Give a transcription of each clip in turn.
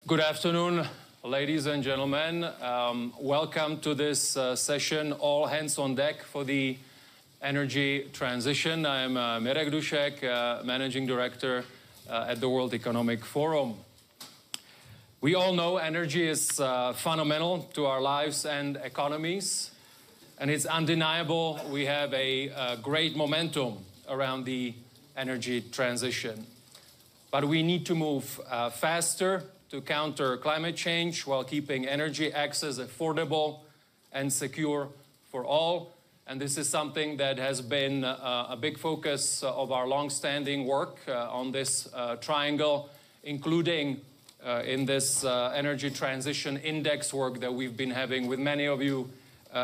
Good afternoon, ladies and gentlemen. Welcome to this session, All Hands on Deck for the Energy Transition. I'm Mirek Dušek, Managing Director at the World Economic Forum. We all know energy is fundamental to our lives and economies, and it's undeniable we have a great momentum around the energy transition. But we need to move faster to counter climate change while keeping energy access affordable and secure for all. And this is something that has been a big focus of our long-standing work on this triangle, including in this energy transition index work that we've been having with many of you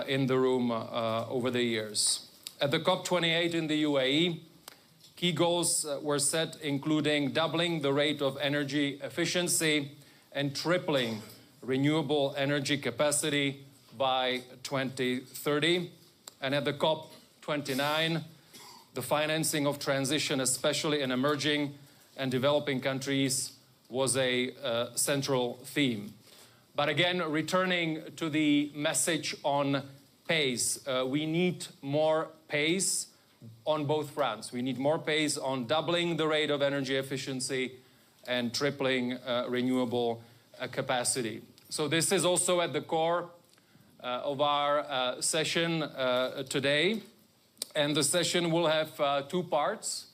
in the room over the years. At the COP28 in the UAE, key goals were set, including doubling the rate of energy efficiency and tripling renewable energy capacity by 2030. And at the COP29, the financing of transition, especially in emerging and developing countries, was a central theme. But again, returning to the message on pace, we need more pace on both fronts. We need more pace on doubling the rate of energy efficiency and tripling renewable capacity. So this is also at the core of our session today. And the session will have two parts.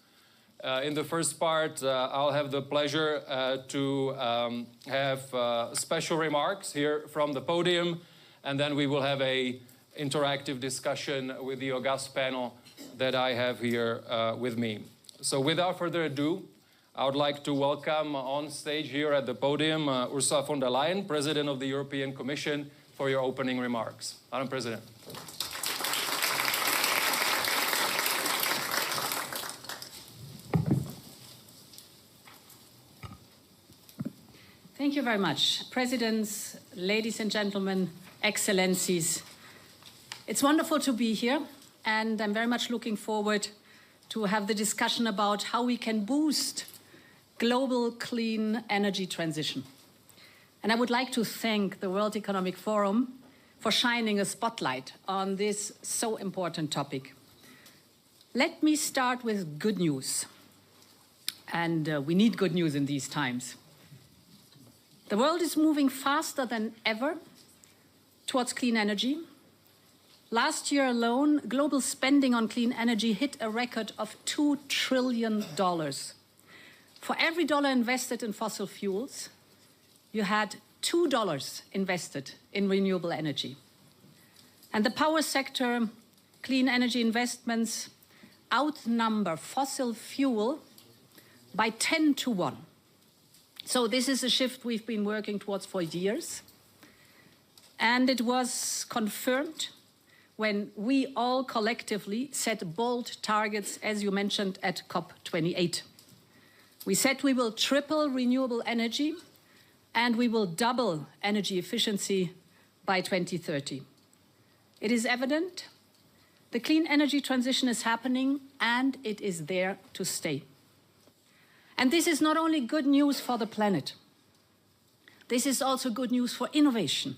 In the first part, I'll have the pleasure to have special remarks here from the podium, and then we will have an interactive discussion with the august panel that I have here with me. So without further ado, I would like to welcome on stage here at the podium Ursula von der Leyen, President of the European Commission, for your opening remarks. Madam President. Thank you very much. Presidents, ladies and gentlemen, excellencies. It's wonderful to be here, and I'm very much looking forward to have the discussion about how we can boost global clean energy transition. And I would like to thank the World Economic Forum for shining a spotlight on this so important topic. Let me start with good news. And we need good news in these times. The world is moving faster than ever towards clean energy. Last year alone, global spending on clean energy hit a record of $2 trillion. For every dollar invested in fossil fuels, you had $2 invested in renewable energy. And the power sector, clean energy investments outnumber fossil fuel by 10 to 1. So this is a shift we've been working towards for years. And it was confirmed when we all collectively set bold targets, as you mentioned, at COP28. We said we will triple renewable energy and we will double energy efficiency by 2030. It is evident the clean energy transition is happening and it is there to stay. And this is not only good news for the planet, this is also good news for innovation.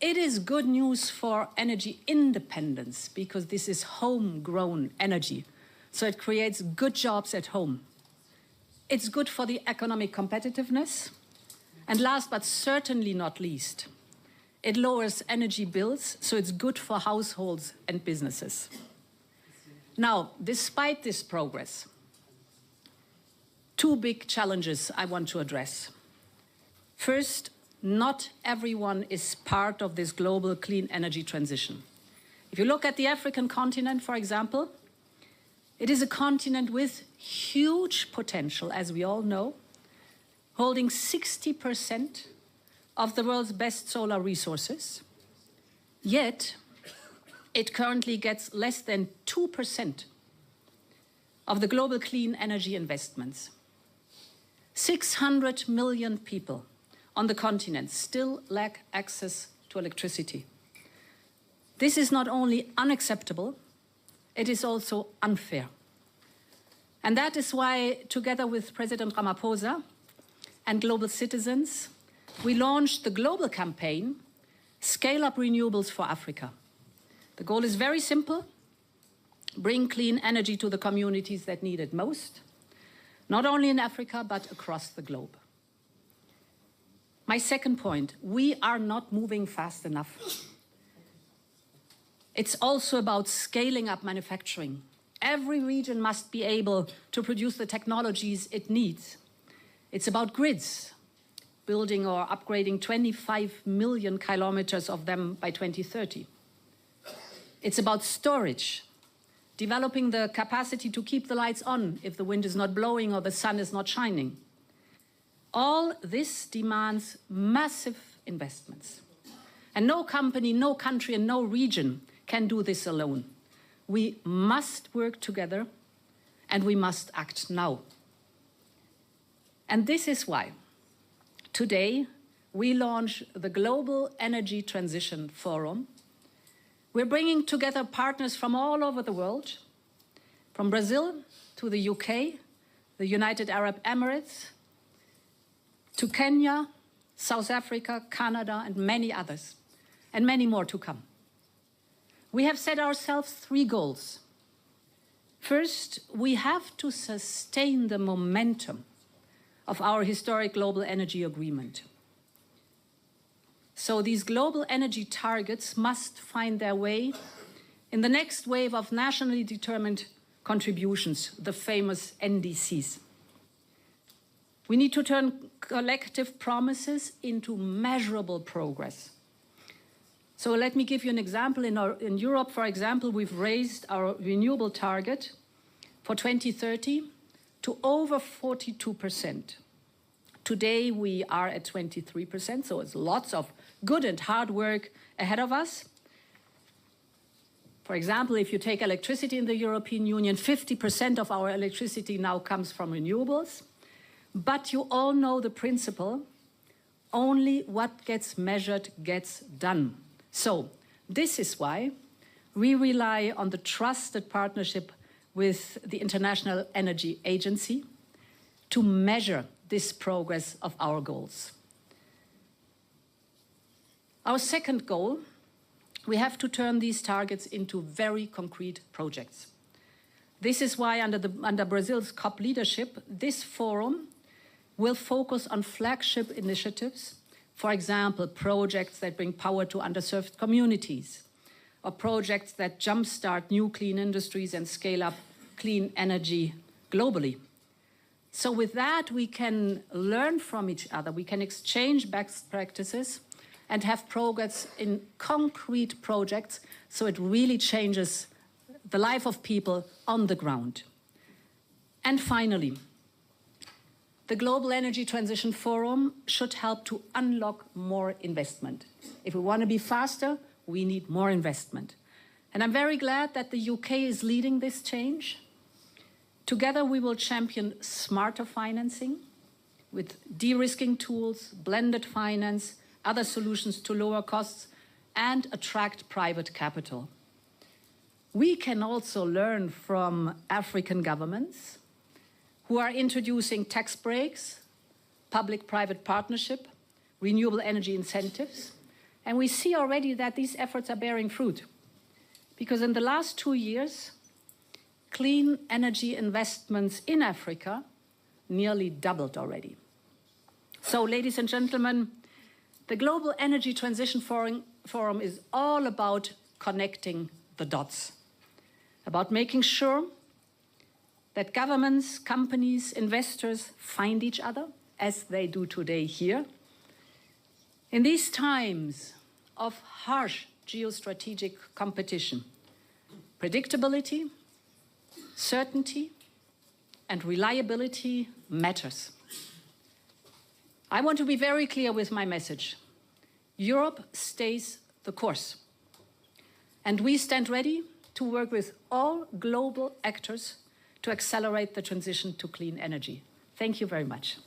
It is good news for energy independence because this is homegrown energy, so it creates good jobs at home. It's good for the economic competitiveness, and last but certainly not least, it lowers energy bills, so it's good for households and businesses. Now, despite this progress, two big challenges I want to address. First, not everyone is part of this global clean energy transition. If you look at the African continent, for example, it is a continent with huge potential, as we all know, holding 60% of the world's best solar resources. Yet, it currently gets less than 2% of the global clean energy investments. 600 million people on the continent still lack access to electricity. This is not only unacceptable, it is also unfair. And that is why, together with President Ramaphosa, and global citizens, we launched the global campaign, Scale Up Renewables for Africa. The goal is very simple: bring clean energy to the communities that need it most, not only in Africa, but across the globe. My second point, we are not moving fast enough. It's also about scaling up manufacturing. Every region must be able to produce the technologies it needs. It's about grids, building or upgrading 25 million kilometers of them by 2030. It's about storage, developing the capacity to keep the lights on if the wind is not blowing or the sun is not shining. All this demands massive investments. And no company, no country, and no region can do this alone. We must work together, and we must act now. And this is why today we launch the Global Energy Transition Forum. We're bringing together partners from all over the world, from Brazil to the UK, the United Arab Emirates, to Kenya, South Africa, Canada, and many others, and many more to come. We have set ourselves 3 goals. First, we have to sustain the momentum of our historic global energy agreement. So these global energy targets must find their way in the next wave of nationally determined contributions, the famous NDCs. We need to turn collective promises into measurable progress. So let me give you an example. In Europe, for example, we've raised our renewable target for 2030 to over 42%. Today, we are at 23%, so it's lots of good and hard work ahead of us. For example, if you take electricity in the European Union, 50% of our electricity now comes from renewables. But you all know the principle: only what gets measured gets done. So this is why we rely on the trusted partnership with the International Energy Agency to measure this progress of our goals. Our second goal, we have to turn these targets into very concrete projects. This is why under Brazil's COP leadership, this forum will focus on flagship initiatives. For example, projects that bring power to underserved communities, or projects that jumpstart new clean industries and scale up clean energy globally. So with that, we can learn from each other, we can exchange best practices and have progress in concrete projects, so it really changes the life of people on the ground. And finally, the Global Energy Transition Forum should help to unlock more investment. If we want to be faster, we need more investment. And I'm very glad that the UK is leading this change. Together, we will champion smarter financing with de-risking tools, blended finance, other solutions to lower costs, and attract private capital. We can also learn from African governments who are introducing tax breaks, public-private partnership, renewable energy incentives. And we see already that these efforts are bearing fruit. Because in the last 2 years, clean energy investments in Africa nearly doubled already. So, ladies and gentlemen, the Global Energy Transition Forum is all about connecting the dots, about making sure that governments, companies, investors find each other, as they do today here. In these times of harsh geostrategic competition, predictability, certainty, and reliability matters. I want to be very clear with my message. Europe stays the course, and we stand ready to work with all global actors to accelerate the transition to clean energy. Thank you very much.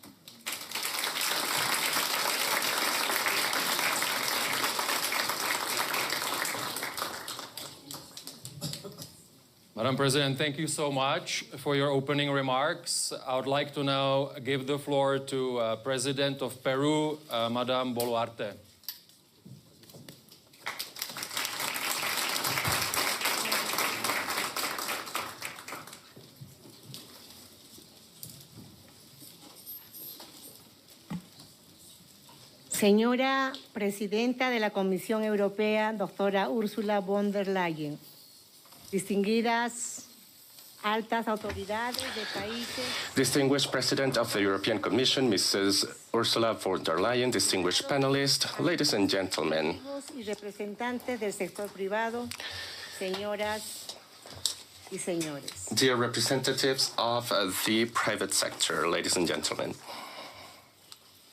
Madam President, thank you so much for your opening remarks. I would like to now give the floor to President of Peru, Madam Boluarte. Señora Presidenta de la Comisión Europea, doctora Ursula von der Leyen, distinguidas altas autoridades de países. Distinguished President of the European Commission, Mrs. Ursula von der Leyen, distinguished panelists, ladies and gentlemen. Y representantes del sector privado, señoras y señores. Dear representatives of the private sector, ladies and gentlemen.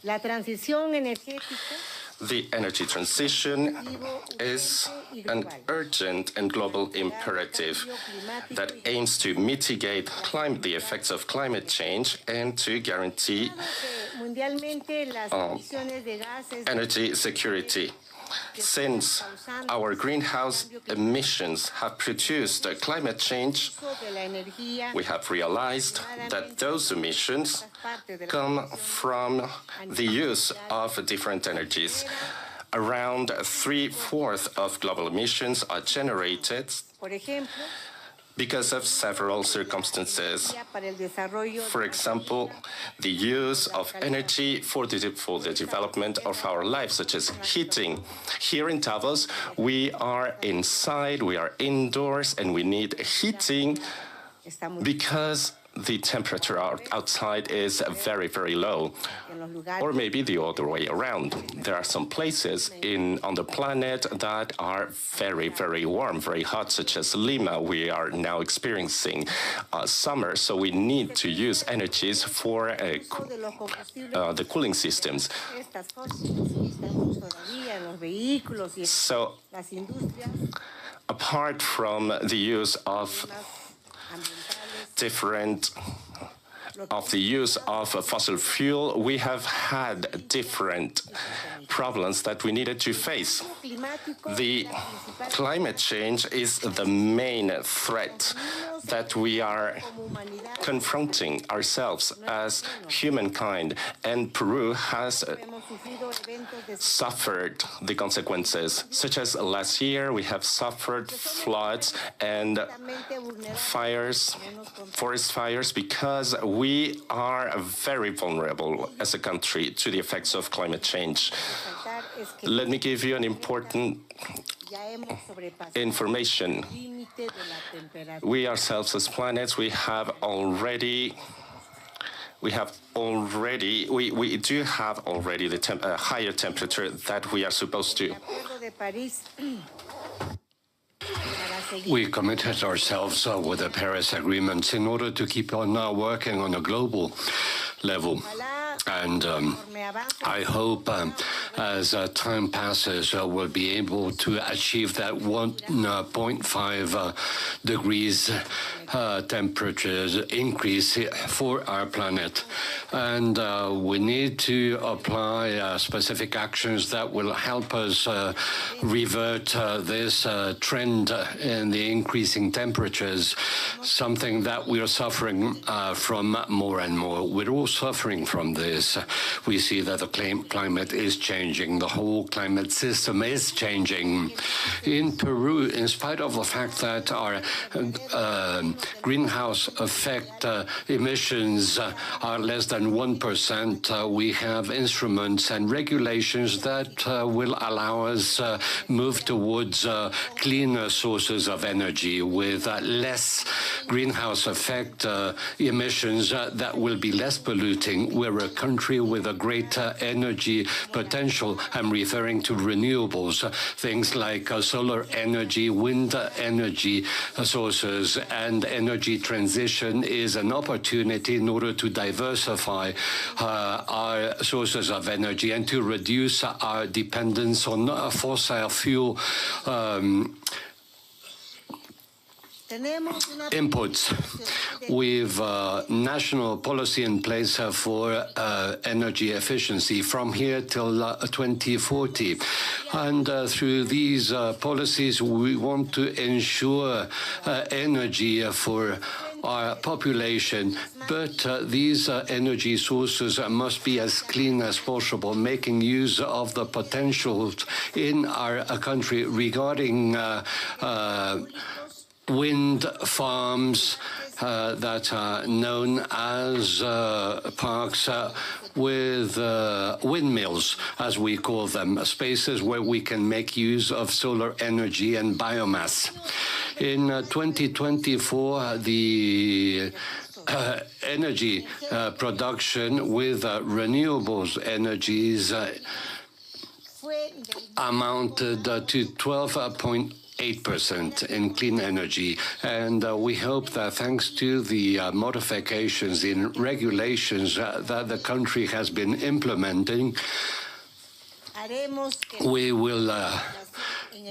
La transición energética. The energy transition is an urgent and global imperative that aims to mitigate the effects of climate change and to guarantee energy security. Since our greenhouse emissions have produced climate change, we have realized that those emissions come from the use of different energies. Around 3/4 of global emissions are generated because of several circumstances. For example, the use of energy for the development of our lives, such as heating. Here in Davos, we are inside, we are indoors, and we need heating because the temperature outside is very, very low. Or maybe the other way around. There are some places on the planet that are very, very warm, very hot, such as Lima. We are now experiencing summer, so we need to use energies for the cooling systems. So, apart from the use of fossil fuel, we have had different problems that we needed to face. The climate change is the main threat that we are confronting ourselves as humankind, and Peru has suffered the consequences, such as last year we have suffered floods and forest fires, because we are very vulnerable as a country to the effects of climate change. Let me give you an important information. We ourselves as planets, we do have already the higher temperature that we are supposed to. We committed ourselves with the Paris Agreement in order to keep on working on a global level. And I hope as time passes, we'll be able to achieve that 1.5 degrees temperature increase for our planet. And we need to apply specific actions that will help us revert this trend in the increasing temperatures, something that we are suffering from more and more. We're all suffering from this. We see that the climate is changing. The whole climate system is changing. In Peru, in spite of the fact that our greenhouse effect emissions are less than 1%, we have instruments and regulations that will allow us move towards cleaner sources of energy with less greenhouse effect emissions that will be less polluting. We're a country with a great energy potential. I'm referring to renewables, things like solar energy, wind energy sources, and energy transition is an opportunity in order to diversify our sources of energy and to reduce our dependence on fossil fuel inputs. We've national policy in place for energy efficiency from here till 2040. And through these policies, we want to ensure energy for our population, but these energy sources must be as clean as possible, making use of the potentials in our country regarding wind farms that are known as parks with windmills, as we call them, spaces where we can make use of solar energy and biomass. In 2024, the energy production with renewables energies amounted to 12.8% in clean energy. And we hope that thanks to the modifications in regulations that the country has been implementing, we will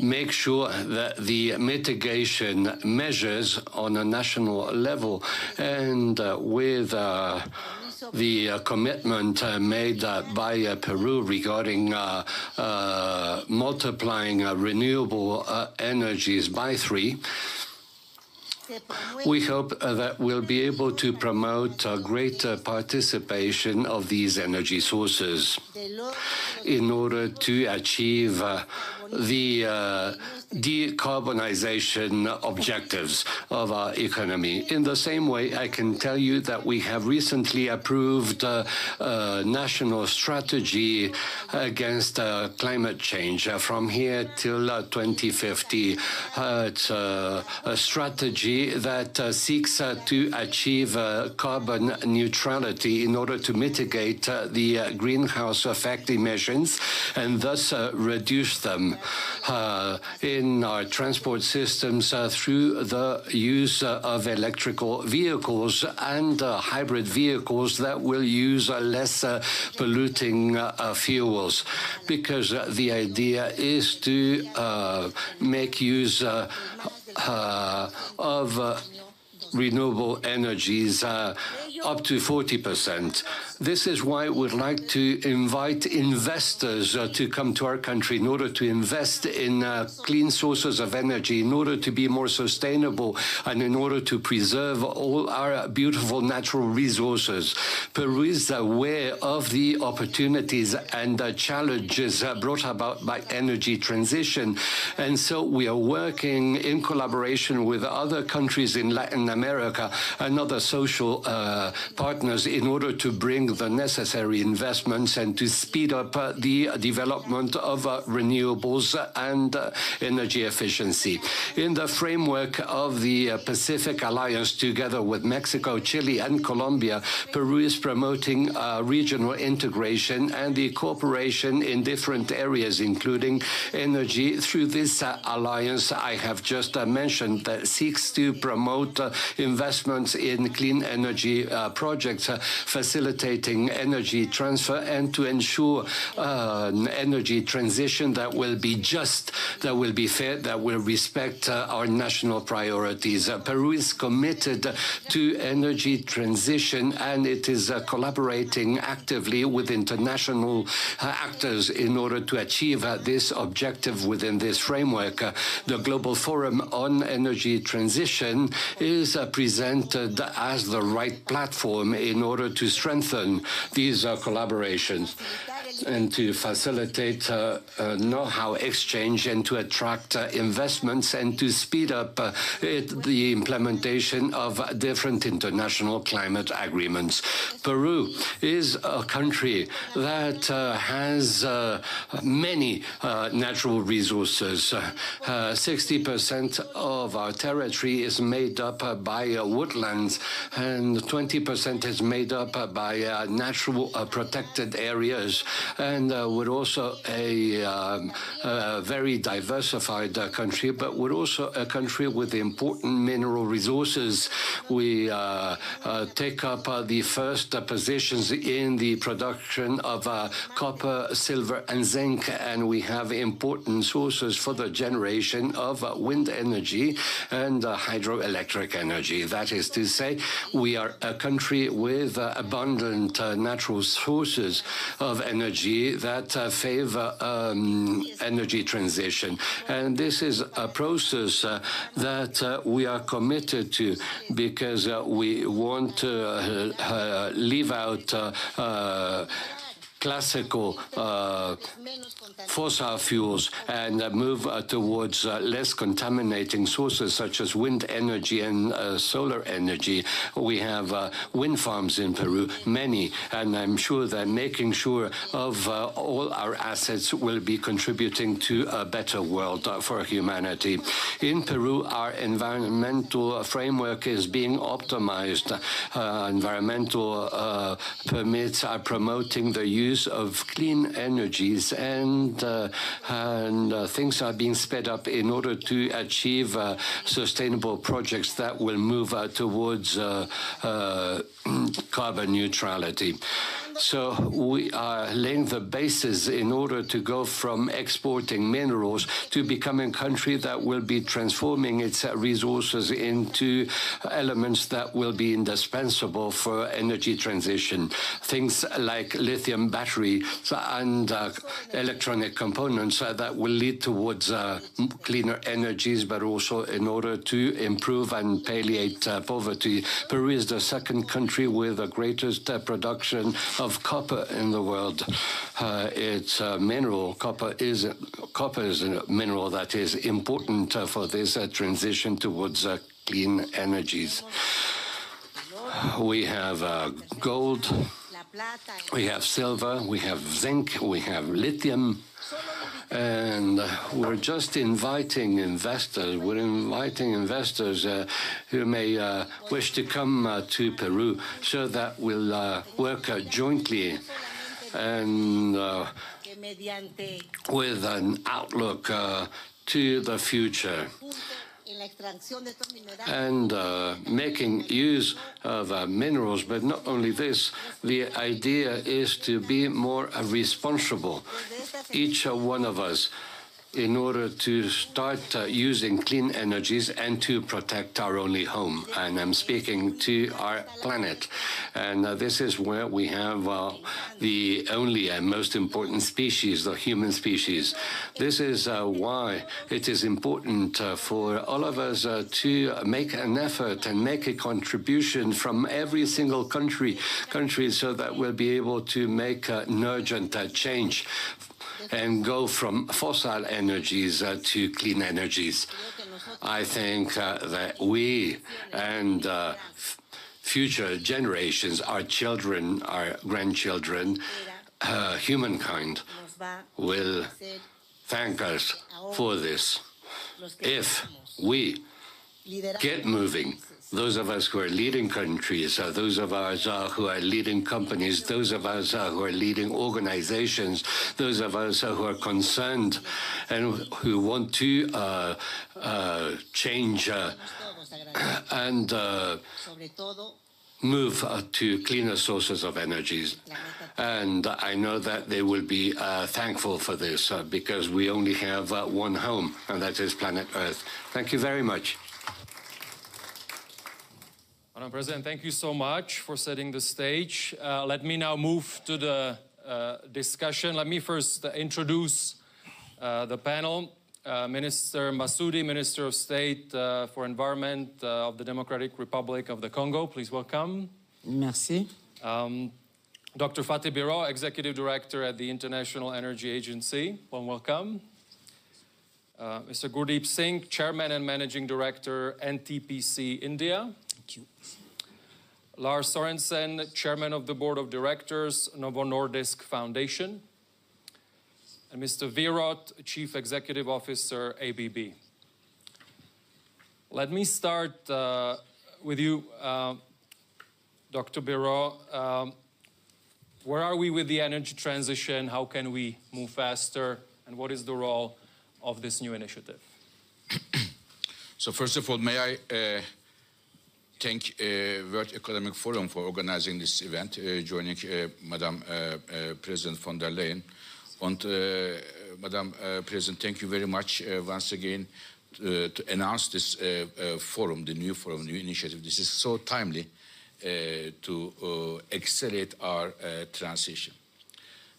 make sure that the mitigation measures on a national level and with the commitment made by Peru regarding multiplying renewable energies by 3, we hope that we'll be able to promote greater participation of these energy sources in order to achieve the decarbonization objectives of our economy. In the same way, I can tell you that we have recently approved a national strategy against climate change from here till 2050. It's a strategy that seeks to achieve carbon neutrality in order to mitigate the greenhouse effect emissions and thus reduce them in our transport systems through the use of electrical vehicles and hybrid vehicles that will use less polluting fuels, because the idea is to make use of renewable energies up to 40%. This is why we'd like to invite investors to come to our country in order to invest in clean sources of energy, in order to be more sustainable, and in order to preserve all our beautiful natural resources. Peru is aware of the opportunities and challenges brought about by energy transition, and so we are working in collaboration with other countries in Latin America and other social partners in order to bring the necessary investments and to speed up the development of renewables and energy efficiency. In the framework of the Pacific Alliance, together with Mexico, Chile, and Colombia, Peru is promoting regional integration and the cooperation in different areas, including energy, through this alliance I have just mentioned that seeks to promote investments in clean energy projects, facilitating energy transfer and to ensure an energy transition that will be just, that will be fair, that will respect our national priorities. Peru is committed to energy transition, and it is collaborating actively with international actors in order to achieve this objective within this framework. The Global Forum on Energy Transition is presented as the right platform in order to strengthen these collaborations and to facilitate know-how exchange and to attract investments and to speed up the implementation of different international climate agreements. Peru is a country that has many natural resources. 60% of our territory is made up by woodlands, and 20% is made up by natural protected areas. and we're also a very diversified country, but we're also a country with important mineral resources. We take up the first positions in the production of copper, silver, and zinc, and we have important sources for the generation of wind energy and hydroelectric energy. That is to say, we are a country with abundant natural sources of energy that favor energy transition. And this is a process that we are committed to, because we want to leave out classical fossil fuels and move towards less contaminating sources such as wind energy and solar energy. We have wind farms in Peru, many, and I'm sure that making sure of all our assets will be contributing to a better world for humanity. In Peru, our environmental framework is being optimized. Environmental permits are promoting the use of clean energies, and things are being sped up in order to achieve sustainable projects that will move towards carbon neutrality. So we are laying the basis in order to go from exporting minerals to becoming a country that will be transforming its resources into elements that will be indispensable for energy transition. Things like lithium batteries and electronic components that will lead towards cleaner energies, but also in order to improve and palliate poverty. Peru is the second country with the greatest production of copper in the world. It's a mineral. Copper is a mineral that is important for this transition towards clean energies. We have gold, we have silver, we have zinc, we have lithium. And we're just inviting investors. We're inviting investors who may wish to come to Peru, so that we'll work jointly and with an outlook to the future, and making use of minerals. But not only this, the idea is to be more responsible, each one of us, in order to start using clean energies and to protect our only home. And I'm speaking to our planet. And this is where we have the only and most important species, the human species. This is why it is important for all of us to make an effort and make a contribution from every single country, so that we'll be able to make an urgent change and go from fossil energies to clean energies. I think that we and future generations, our children, our grandchildren, humankind, will thank us for this if we get moving. Those of us who are leading countries, those of us who are leading companies, those of us who are leading organizations, those of us who are concerned and who want to change and move to cleaner sources of energies. And I know that they will be thankful for this, because we only have one home, and that is planet Earth. Thank you very much. Madam President, thank you so much for setting the stage. Let me now move to the discussion. Let me first introduce the panel. Minister Masudi, Minister of State for Environment of the Democratic Republic of the Congo. Please welcome. Merci. Dr. Fatih Birol, Executive Director at the International Energy Agency. Welcome. Mr. Gurdeep Singh, Chairman and Managing Director, NTPC India. Thank you. Lars Sorensen, Chairman of the Board of Directors, Novo Nordisk Foundation. And Mr. Wierod, Chief Executive Officer, ABB. Let me start with you, Dr. Birol. Where are we with the energy transition? How can we move faster? And what is the role of this new initiative? So first of all, may I thank World Economic Forum for organizing this event, joining Madam President von der Leyen. And Madam President, thank you very much once again to announce this forum, the new forum, new initiative. This is so timely to accelerate our transition.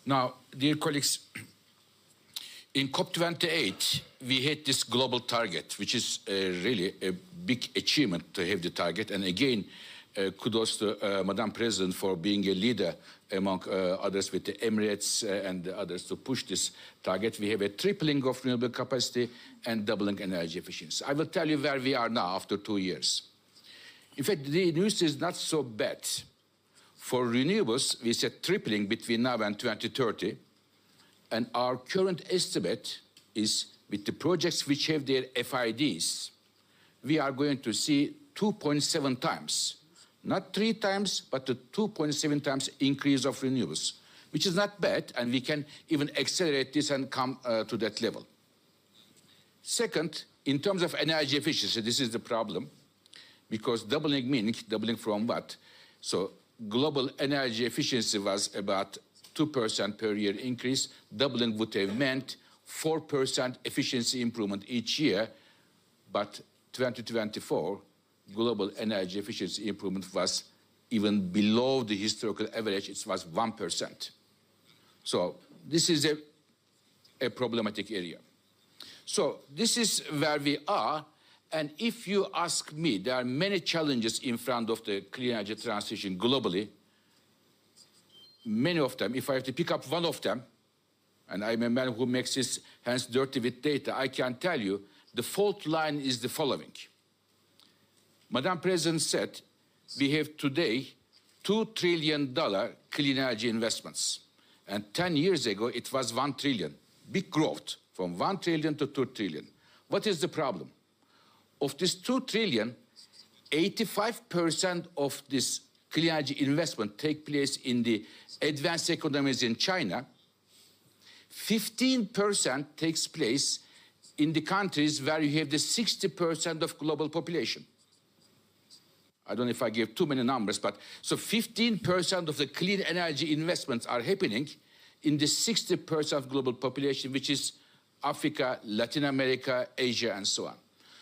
Now, dear colleagues, in COP28, we had this global target, which is really a big achievement to have the target. And again, kudos to Madam President for being a leader among others with the Emirates and the others to push this target. We have a tripling of renewable capacity and doubling energy efficiency. I will tell you where we are now after 2 years. In fact, the news is not so bad. For renewables, we said tripling between now and 2030. And our current estimate is, with the projects which have their FIDs, we are going to see 2.7 times. Not 3 times, but a 2.7 times increase of renewables, which is not bad, and we can even accelerate this and come to that level. Second, in terms of energy efficiency, this is the problem, because doubling meaning, doubling from what? So global energy efficiency was about 2% per year increase. Doubling would have meant 4% efficiency improvement each year, but 2024, global energy efficiency improvement was even below the historical average. It was 1%. So this is a problematic area. So this is where we are. And if you ask me, there are many challenges in front of the clean energy transition globally. Many of them, if I have to pick up one of them, and I'm a man who makes his hands dirty with data, I can tell you the fault line is the following. Madam President said we have today $2 trillion clean energy investments. And 10 years ago, it was 1 trillion. Big growth from 1 trillion to 2 trillion. What is the problem? Of this 2 trillion, 85% of this clean energy investment take place in the advanced economies in China. 15% takes place in the countries where you have the 60% of global population. I don't know if I gave too many numbers, but so 15% of the clean energy investments are happening in the 60% of global population, which is Africa, Latin America, Asia, and so on.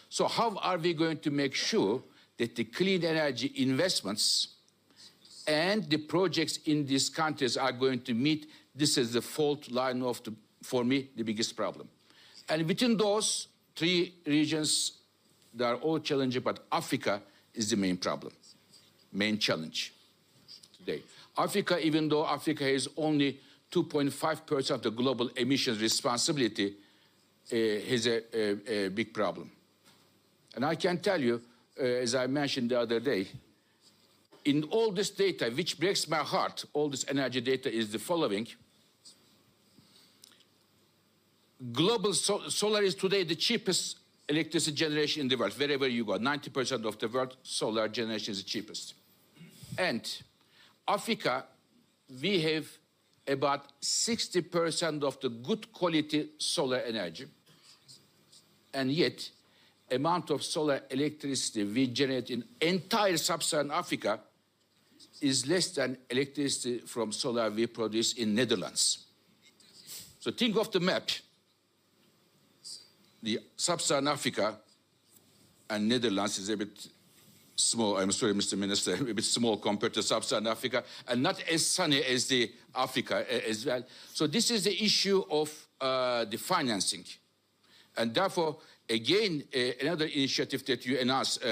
So how are we going to make sure that the clean energy investments and the projects in these countries are going to meet? This is the fault line of, for me, the biggest problem. And within those 3 regions, they are all challenging, but Africa is the main problem, main challenge today. Africa, even though Africa has only 2.5% of the global emissions responsibility, has a big problem. And I can tell you, as I mentioned the other day, in all this data, which breaks my heart, all this energy data is the following. Global solar is today the cheapest electricity generation in the world. Wherever you go, 90% of the world, solar generation is the cheapest. And Africa, we have about 60% of the good quality solar energy. And yet, amount of solar electricity we generate in entire sub-Saharan Africa is less than electricity from solar we produce in Netherlands. So think of the map. The sub-Saharan Africa and Netherlands is a bit small. I'm sorry, Mr. Minister, a bit small compared to sub-Saharan Africa, and not as sunny as the Africa as well. So this is the issue of the financing. And therefore, again, another initiative that you announced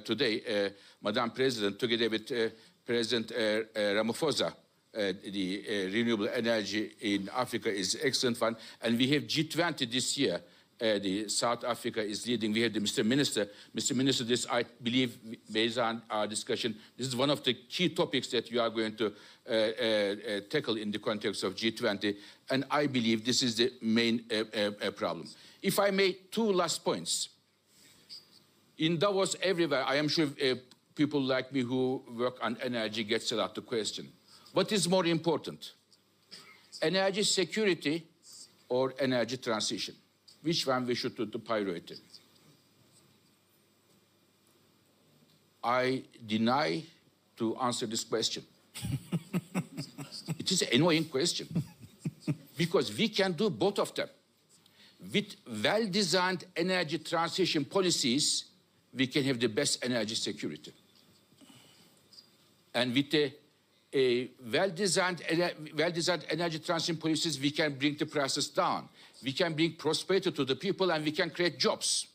today, Madam President, together with President Ramaphosa, the renewable energy in Africa is an excellent one. And we have G20 this year. The South Africa is leading. We have the Mr. Minister. Mr. Minister, this, I believe, based on our discussion, this is one of the key topics that you are going to tackle in the context of G20. And I believe this is the main problem. If I make 2 last points. In Davos, everywhere, I am sure people like me who work on energy gets a lot of question. What is more important? Energy security or energy transition? Which one we should do the priority? I deny to answer this question. It is an annoying question because we can do both of them. With well-designed energy transition policies, we can have the best energy security. And with a well-designed energy transition policies, we can bring the prices down. We can bring prosperity to the people, and we can create jobs.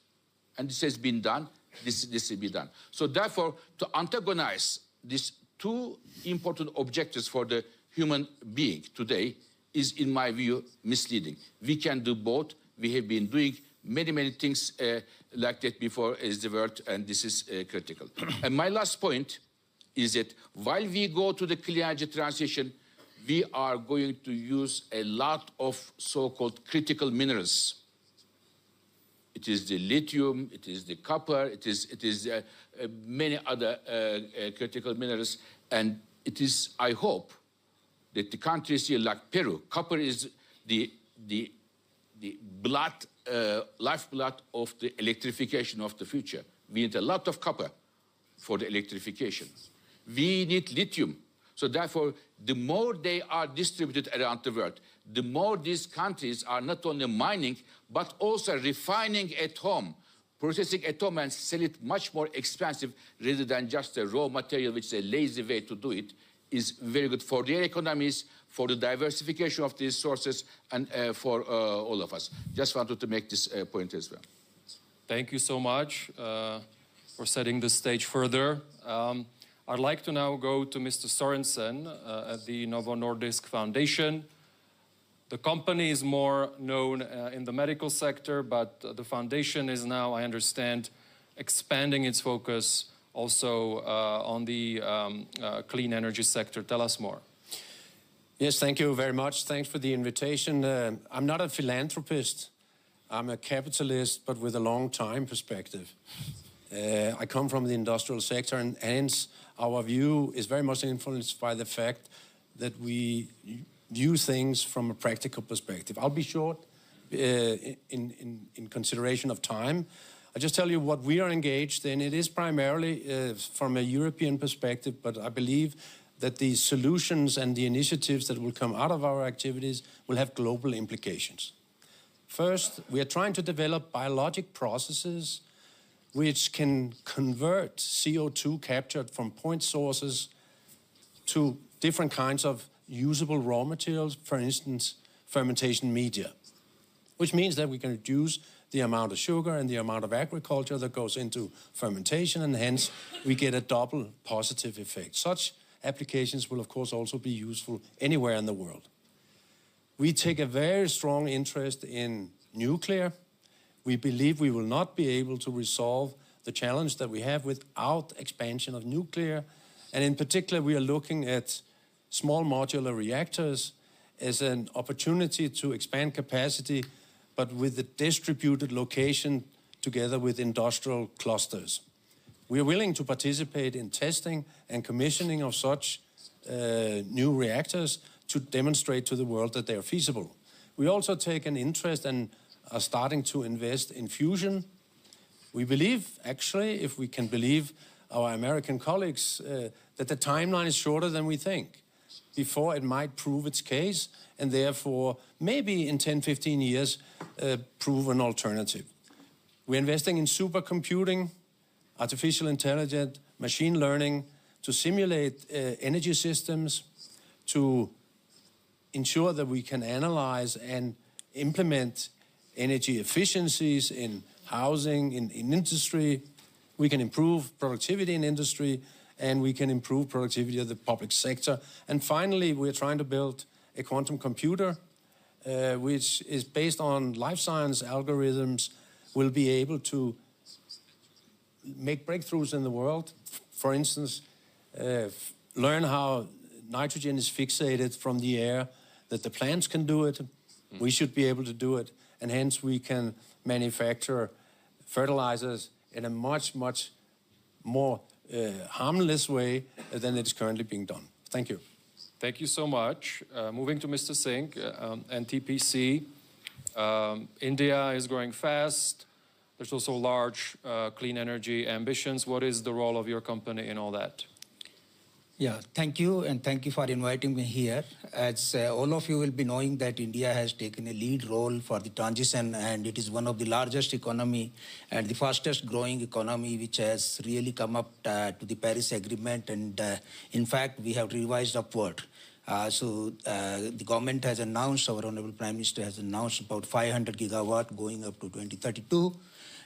And this has been done. This will be done. So therefore, to antagonize these two important objectives for the human being today is, in my view, misleading. We can do both. We have been doing many things like that before as the world, and this is critical. And my last point is that while we go to the clean energy transition, we are going to use a lot of so-called critical minerals. It is the lithium, it is the copper, it is many other critical minerals, and it is, I hope, that the countries here like Peru, copper is the lifeblood of the electrification of the future. We need a lot of copper for the electrification. We need lithium. So therefore, the more they are distributed around the world, the more these countries are not only mining, but also refining at home, processing at home and sell it much more expensive rather than just a raw material, which is a lazy way to do it, is very good for their economies, for the diversification of these sources, and for all of us. Just wanted to make this point as well. Thank you so much for setting the stage further. I'd like to now go to Mr. Sorensen at the Novo Nordisk Foundation. The company is more known in the medical sector, but the foundation is now, I understand, expanding its focus also on the clean energy sector. Tell us more. Yes, thank you very much. Thanks for the invitation. I'm not a philanthropist. I'm a capitalist, but with a long time perspective. I come from the industrial sector, and hence our view is very much influenced by the fact that we view things from a practical perspective. I'll be short in consideration of time. I'll just tell you what we are engaged in. It is primarily from a European perspective, but I believe that the solutions and the initiatives that will come out of our activities will have global implications. First, we are trying to develop biologic processes which can convert CO2 captured from point sources to different kinds of usable raw materials, for instance, fermentation media, which means that we can reduce the amount of sugar and the amount of agriculture that goes into fermentation, and hence we get a double positive effect. Such applications will, of course, also be useful anywhere in the world. We take a very strong interest in nuclear. We believe we will not be able to resolve the challenge that we have without expansion of nuclear. And in particular, we are looking at small modular reactors as an opportunity to expand capacity, but with a distributed location together with industrial clusters. We are willing to participate in testing and commissioning of such new reactors to demonstrate to the world that they are feasible. We also take an interest and are starting to invest in fusion. We believe, actually, if we can believe our American colleagues, that the timeline is shorter than we think before it might prove its case, and therefore maybe in 10, 15 years prove an alternative. We're investing in supercomputing, artificial intelligence, machine learning to simulate energy systems, to ensure that we can analyze and implement energy efficiencies in housing, in industry. We can improve productivity in industry, and we can improve productivity of the public sector. And finally, we're trying to build a quantum computer, which is based on life science algorithms, will be able to make breakthroughs in the world. For instance, learn how nitrogen is fixated from the air, that the plants can do it. We should be able to do it. And hence we can manufacture fertilizers in a much, much more harmless way than it is currently being done. Thank you. Thank you so much. Moving to Mr. Singh, NTPC. India is growing fast. There's also large clean energy ambitions. What is the role of your company in all that? Yeah, thank you, and thank you for inviting me here. As all of you will be knowing that India has taken a lead role for the transition, and it is one of the largest economy and the fastest growing economy which has really come up to the Paris Agreement, and in fact, we have revised upward. The government has announced, our Honorable Prime Minister has announced about 500 gigawatt going up to 2032.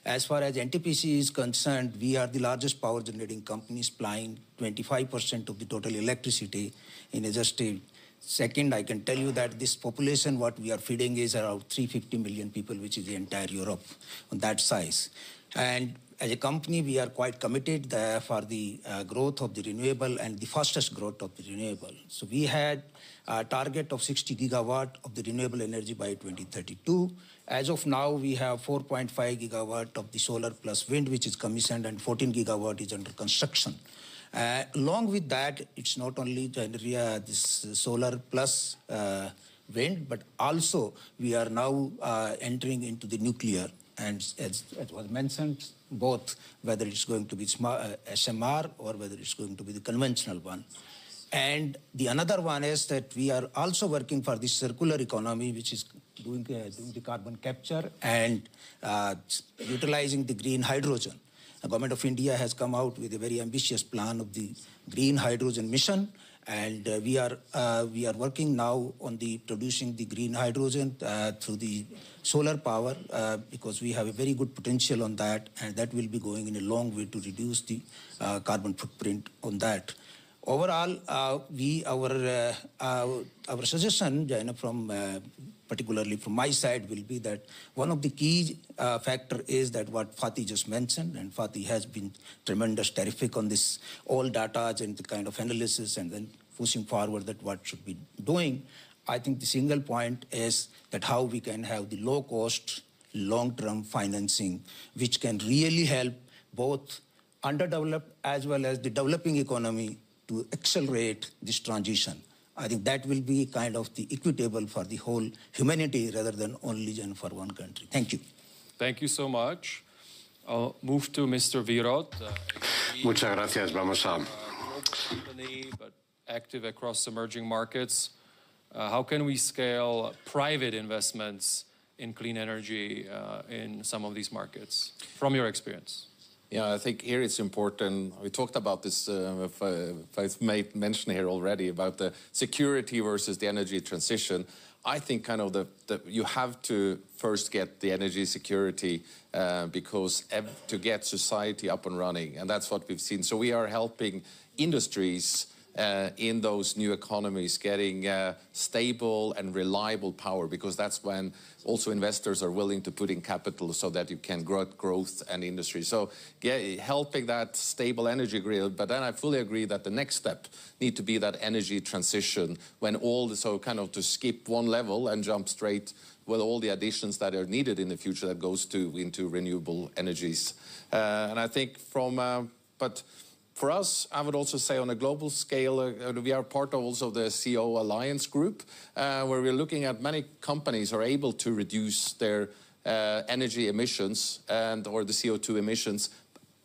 As far as NTPC is concerned, we are the largest power generating company supplying 25% of the total electricity in just a second. I can tell you that this population, what we are feeding is around 350 million people, which is the entire Europe on that size. And as a company, we are quite committed for the growth of the renewable and the fastest growth of the renewable. So we had a target of 60 gigawatt of the renewable energy by 2032. As of now, we have 4.5 gigawatt of the solar plus wind, which is commissioned, and 14 gigawatt is under construction. Along with that, it's not only this solar plus wind, but also we are now entering into the nuclear. And as was mentioned, both whether it's going to be SMR or whether it's going to be the conventional one. And the another one is that we are also working for the circular economy, which is doing the carbon capture and utilizing the green hydrogen. The government of India has come out with a very ambitious plan of the green hydrogen mission, and we are working now on the producing the green hydrogen through the solar power because we have a very good potential on that, and that will be going in a long way to reduce the carbon footprint on that. Overall, our suggestion, Jaina, from particularly from my side, will be that one of the key factor is that what Fatih just mentioned, and Fatih has been tremendous, terrific on this all data and the kind of analysis, and then pushing forward that what should be doing. I think the single point is that how we can have the low-cost, long-term financing, which can really help both underdeveloped as well as the developing economy to accelerate this transition. I think that will be kind of the equitable for the whole humanity rather than only for one country. Thank you. Thank you so much. I'll move to Mr. Wierod. Muchas gracias. Vamos a... company, but active across emerging markets. How can we scale private investments in clean energy in some of these markets, from your experience? Yeah, I think here it's important. We talked about this, if I've made mention here already, about the security versus the energy transition. I think kind of you have to first get the energy security because to get society up and running, and that's what we've seen. So we are helping industries in those new economies getting stable and reliable power, because that's when also investors are willing to put in capital so that you can grow growth and industry. So helping that stable energy grid, but then I fully agree that the next step need to be that energy transition when so kind of to skip one level and jump straight with all the additions that are needed in the future that goes into renewable energies. And I think but for us, I would also say on a global scale, we are part of also the CO Alliance group, where we're looking at many companies are able to reduce their energy emissions or the CO2 emissions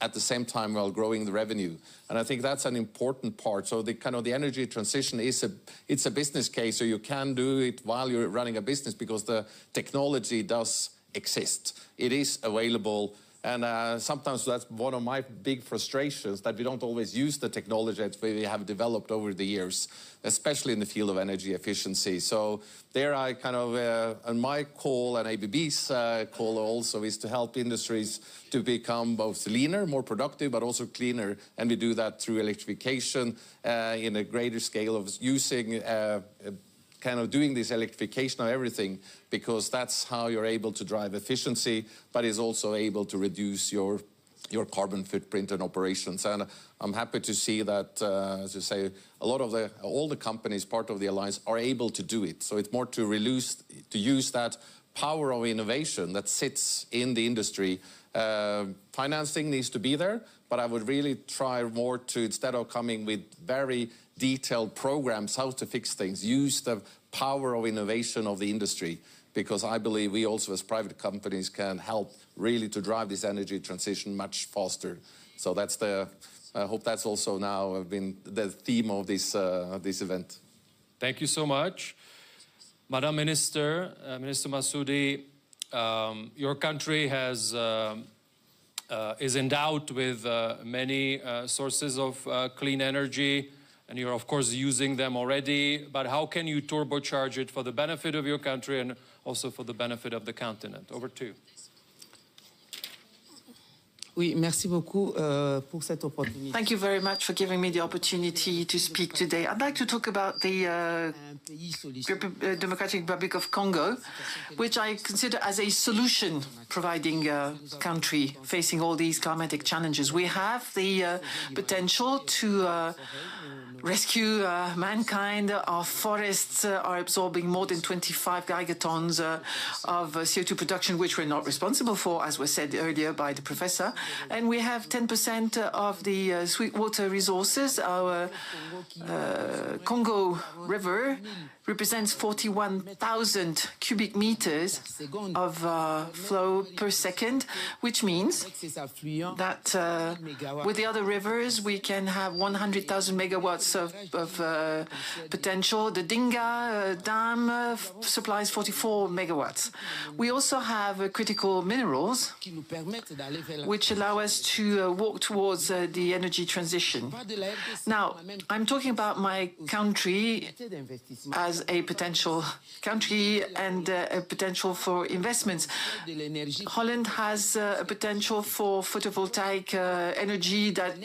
at the same time while growing the revenue. And I think that's an important part. So the kind of the energy transition it's a business case, so you can do it while you're running a business because the technology does exist. It is available. And sometimes that's one of my big frustrations, that we don't always use the technology that we have developed over the years, especially in the field of energy efficiency. So there I kind of, and my call and ABB's call also is to help industries to become both leaner, more productive, but also cleaner. And we do that through electrification in a greater scale of using kind of doing this electrification of everything, because that's how you're able to drive efficiency, but is also able to reduce your carbon footprint and operations. And I'm happy to see that, as you say, all the companies part of the alliance are able to do it. So it's more to use that power of innovation that sits in the industry Financing needs to be there, but I would really try more to, instead of coming with very detailed programs how to fix things, use the power of innovation of the industry, because I believe we also as private companies can help really to drive this energy transition much faster. So that's the, I hope that's also now been the theme of this, this event. Thank you so much. Madam Minister, Minister Masudi, your country has, is endowed with many sources of clean energy, and you're of course using them already, but how can you turbocharge it for the benefit of your country and also for the benefit of the continent? Over to you. Oui, merci beaucoup pour cette opportunité. Thank you very much for giving me the opportunity to speak today. I'd like to talk about the Democratic Republic of Congo, which I consider as a solution providing country facing all these climatic challenges. We have the potential to rescue mankind. Our forests are absorbing more than 25 gigatons of CO2 production, which we're not responsible for, as was said earlier by the professor. And we have 10% of the sweetwater resources. Our Congo River represents 41,000 cubic meters of flow per second, which means that with the other rivers, we can have 100,000 megawatts of potential. The Dinga dam supplies 44 megawatts. We also have critical minerals, which allow us to walk towards the energy transition. Now, I'm talking about my country as a potential country and a potential for investments. Holland has a potential for photovoltaic energy that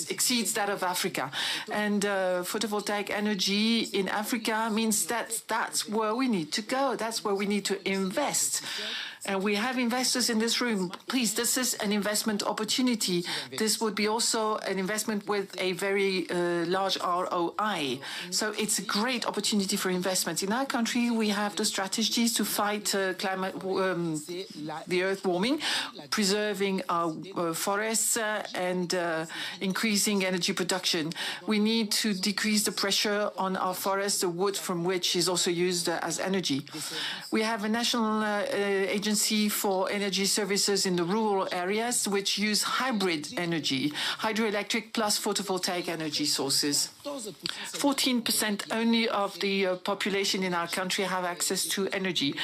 exceeds that of Africa. And photovoltaic energy in Africa means that that's where we need to go. That's where we need to invest. And we have investors in this room. Please, this is an investment opportunity. This would be also an investment with a very large ROI. So it's a great opportunity for investments. In our country, we have the strategies to fight the earth warming, preserving our forests and increasing energy production. We need to decrease the pressure on our forests, the wood from which is also used as energy. We have a national agency for energy services in the rural areas, which use hybrid energy, hydroelectric plus photovoltaic energy sources. 14% only of the population in our country have access to energy,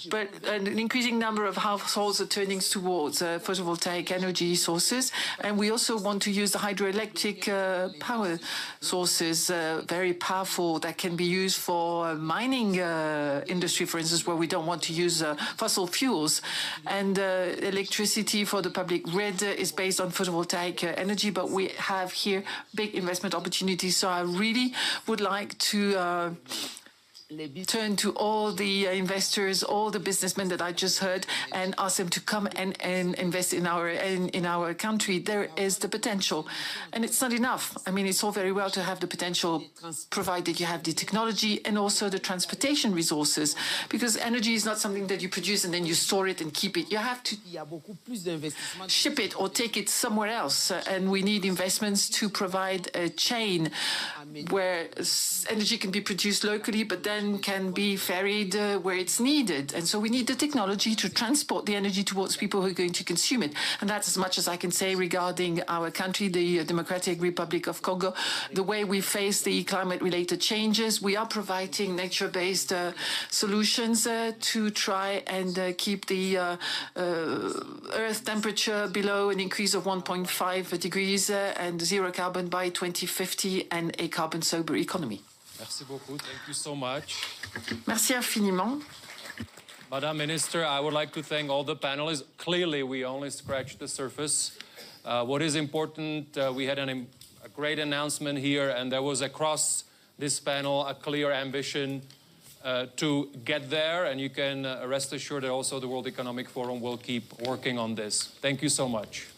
but an increasing number of households are turning towards photovoltaic energy sources, and we also want to use the hydroelectric power sources, very powerful, that can be used for mining industry, for instance, where we don't want to use fossil fuels. And electricity for the public grid is based on photovoltaic energy, but we have here big investment opportunities. So I really would like to turn to all the investors, all the businessmen that I just heard, and ask them to come and invest in our country. There is the potential, and it's not enough. I mean, it's all very well to have the potential, provided you have the technology and also the transportation resources, because energy is not something that you produce and then you store it and keep it. You have to ship it or take it somewhere else, and we need investments to provide a chain where energy can be produced locally, but then can be ferried where it's needed. And so we need the technology to transport the energy towards people who are going to consume it. And that's as much as I can say regarding our country, the Democratic Republic of Congo. The way we face the climate-related changes, we are providing nature-based solutions to try and keep the Earth temperature below an increase of 1.5 degrees and zero carbon by 2050 and a carbon-sober economy. Merci beaucoup. Thank you so much. Merci infiniment. Madam Minister, I would like to thank all the panelists. Clearly, we only scratched the surface. What is important, we had a great announcement here, and there was across this panel a clear ambition to get there, and you can rest assured that also the World Economic Forum will keep working on this. Thank you so much.